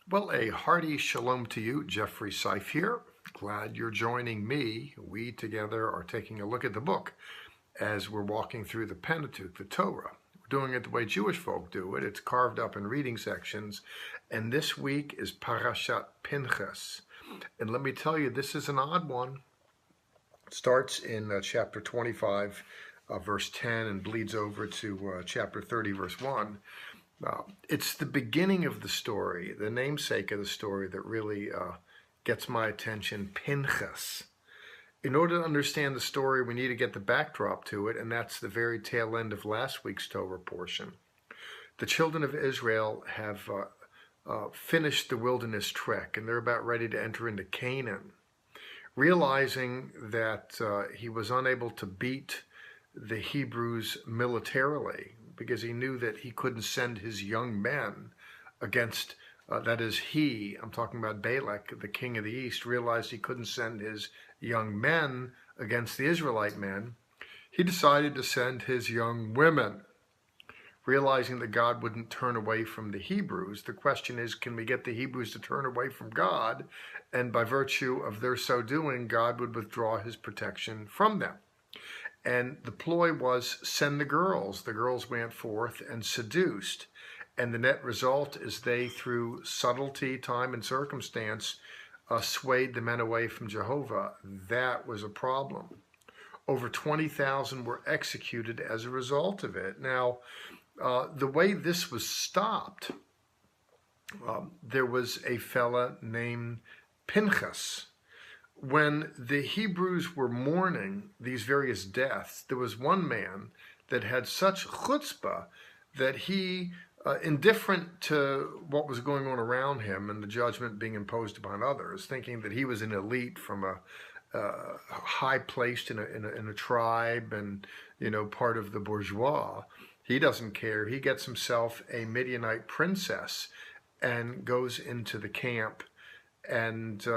Well, a hearty shalom to you, Jeffrey Seif here. Glad you're joining me. We together are taking a look at the book as we're walking through the Pentateuch, the Torah. We're doing it the way Jewish folk do it. It's carved up in reading sections. And this week is Parashat Pinchas. And let me tell you, this is an odd one. It starts in chapter 25, verse 10, and bleeds over to chapter 30, verse 1. It's the beginning of the story, the namesake of the story, that really gets my attention, Pinchas. In order to understand the story, we need to get the backdrop to it, and that's the very tail end of last week's Torah portion. The children of Israel have finished the wilderness trek, and they're about ready to enter into Canaan. Realizing that he was unable to beat the Hebrews militarily, because he knew that he couldn't send his young men against, that is I'm talking about Balak, the king of the east, realized he couldn't send his young men against the Israelite men. He decided to send his young women. Realizing that God wouldn't turn away from the Hebrews, the question is, can we get the Hebrews to turn away from God? And by virtue of their so doing, God would withdraw his protection from them. And the ploy was send the girls. The girls went forth and seduced. And the net result is they, through subtlety, time, and circumstance, swayed the men away from Jehovah. That was a problem. Over 20,000 were executed as a result of it. Now, the way this was stopped, there was a fella named Pinchas. When the Hebrews were mourning these various deaths, there was one man that had such chutzpah that he, indifferent to what was going on around him and the judgment being imposed upon others, thinking that he was an elite from a high placed in a tribe and, part of the bourgeois, he doesn't care. He gets himself a Midianite princess and goes into the camp and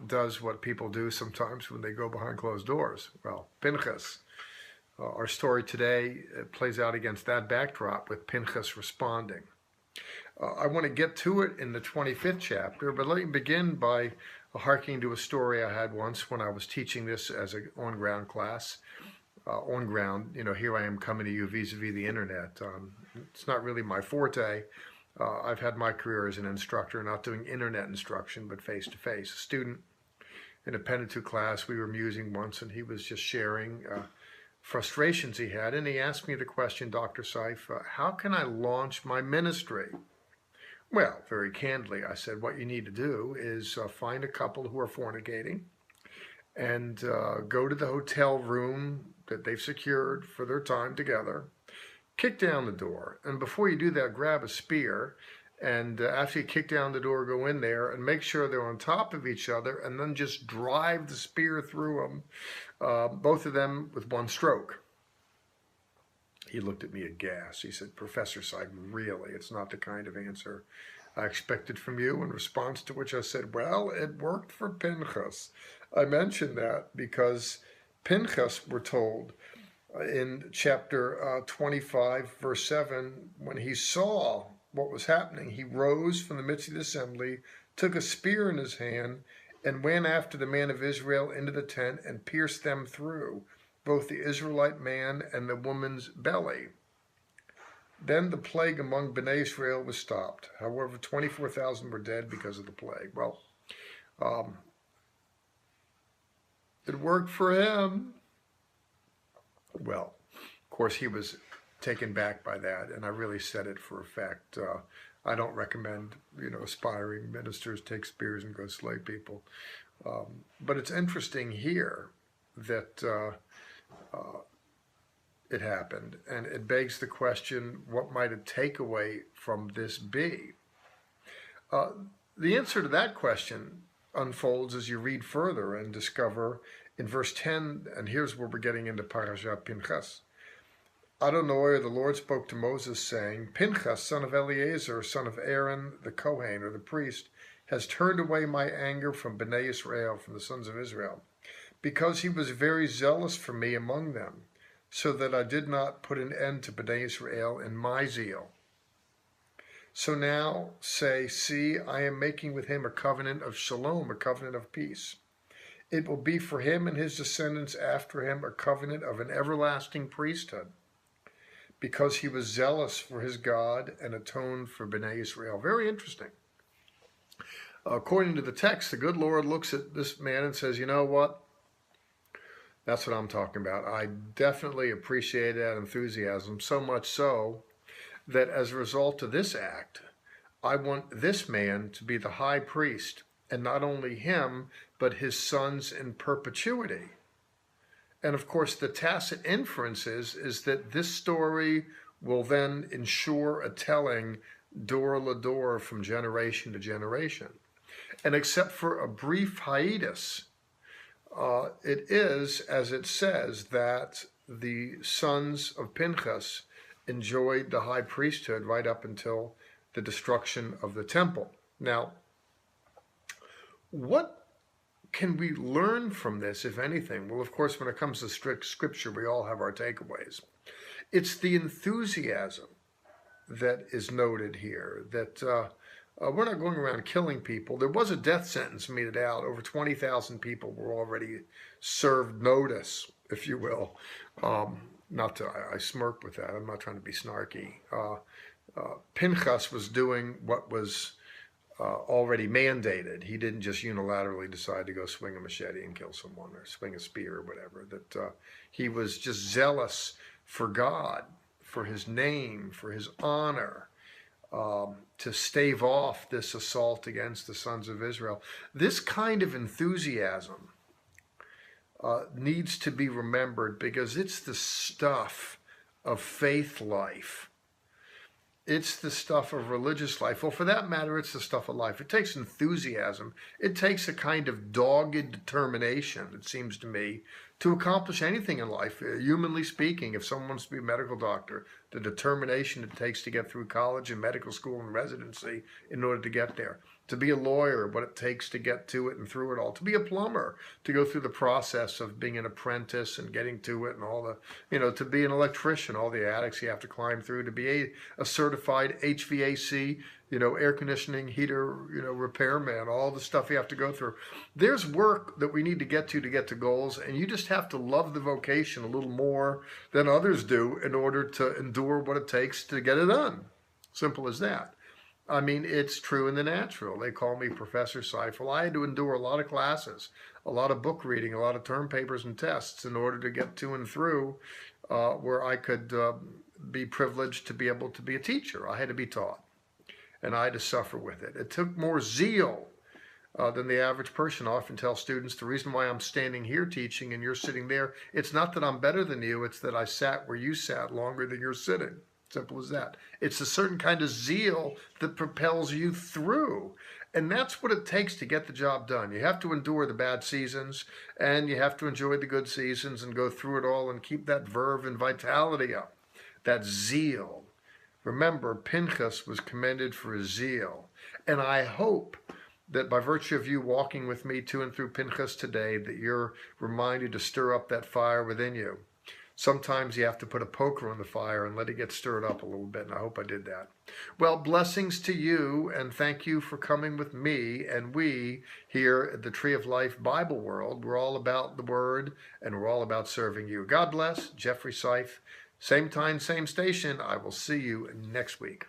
does what people do sometimes when they go behind closed doors. Well, Pinchas, our story today plays out against that backdrop with Pinchas responding. I want to get to it in the 25th chapter, but let me begin by harking to a story I had once when I was teaching this as an on-ground class. On-ground, here I am coming to you vis-a-vis the internet. It's not really my forte. I've had my career as an instructor, not doing internet instruction, but face-to-face. A student in a Pentateuch class we were musing once, and he was just sharing frustrations he had, and he asked me the question, Dr. Seif, how can I launch my ministry? Well, very candidly, I said, what you need to do is find a couple who are fornicating and go to the hotel room that they've secured for their time together, kick down the door, and before you do that, grab a spear, and after you kick down the door, go in there and make sure they're on top of each other, and then just drive the spear through them, both of them with one stroke. He looked at me aghast. He said, Professor Seif, really, it's not the kind of answer I expected from you, in response to which I said, well, it worked for Pinchas. I mentioned that because Pinchas, we're told, in chapter 25, verse 7, when he saw what was happening, he rose from the midst of the assembly, took a spear in his hand, and went after the man of Israel into the tent and pierced them through, both the Israelite man and the woman's belly. Then the plague among Bnei Israel was stopped. However, 24,000 were dead because of the plague. Well, it worked for him. Well, of course, he was taken back by that, and I really said it for a fact. I don't recommend, aspiring ministers take spears and go slay people. But it's interesting here that it happened, and it begs the question, what might a takeaway from this be? The answer to that question unfolds as you read further and discover in verse 10, and here's where we're getting into Parashat Pinchas. Adonai, the Lord, spoke to Moses, saying, Pinchas, son of Eleazar, son of Aaron, the Kohen, or the priest, has turned away my anger from Bnei Israel, from the sons of Israel, because he was very zealous for me among them, so that I did not put an end to Bnei Israel in my zeal. So now say, see, I am making with him a covenant of shalom, a covenant of peace. It will be for him and his descendants after him a covenant of an everlasting priesthood, because he was zealous for his God and atoned for Bnei Israel. Very interesting. According to the text, the good Lord looks at this man and says, you know what? That's what I'm talking about. I definitely appreciate that enthusiasm, so much so that as a result of this act, I want this man to be the high priest, and not only him, but his sons in perpetuity. And of course, the tacit inference is that this story will then ensure a telling dor lador from generation to generation. And except for a brief hiatus, it is, as it says, that the sons of Pinchas enjoyed the high priesthood right up until the destruction of the temple. Now, what can we learn from this, if anything? Well, of course, when it comes to strict scripture, we all have our takeaways. It's the enthusiasm that is noted here, that we're not going around killing people. There was a death sentence meted out. Over 20,000 people were already served notice, if you will. I smirk with that. I'm not trying to be snarky. Pinchas was doing what was already mandated. He didn't just unilaterally decide to go swing a machete and kill someone or swing a spear or whatever. That he was just zealous for God, for his name, for his honor, to stave off this assault against the sons of Israel. This kind of enthusiasm needs to be remembered because it's the stuff of faith life. It's the stuff of religious life. Well, for that matter, it's the stuff of life. It takes enthusiasm. It takes a kind of dogged determination, it seems to me, to accomplish anything in life. Humanly speaking, if someone wants to be a medical doctor, the determination it takes to get through college and medical school and residency in order to get there. To be a lawyer, what it takes to get to it and through it all. To be a plumber, to go through the process of being an apprentice and getting to it and all the, to be an electrician, all the attics you have to climb through. To be a certified HVAC, air conditioning, heater, repairman, all the stuff you have to go through. There's work that we need to get to goals, and you just have to love the vocation a little more than others do in order to endure what it takes to get it done. Simple as that. I mean, it's true in the natural. They call me Professor Seif. Well, I had to endure a lot of classes, a lot of book reading, a lot of term papers and tests in order to get to and through where I could be privileged to be able to be a teacher. I had to be taught, and I had to suffer with it. It took more zeal than the average person. I often tell students the reason why I'm standing here teaching and you're sitting there, it's not that I'm better than you, it's that I sat where you sat longer than you're sitting. Simple as that. It's a certain kind of zeal that propels you through. And that's what it takes to get the job done. You have to endure the bad seasons, and you have to enjoy the good seasons and go through it all and keep that verve and vitality up, that zeal. Remember, Pinchas was commended for his zeal. And I hope that by virtue of you walking with me to and through Pinchas today, that you're reminded to stir up that fire within you. Sometimes you have to put a poker on the fire and let it get stirred up a little bit, and I hope I did that. Well, blessings to you, and thank you for coming with me and we here at the Tree of Life Bible World. We're all about the Word, and we're all about serving you. God bless. Jeffrey Seif. Same time, same station. I will see you next week.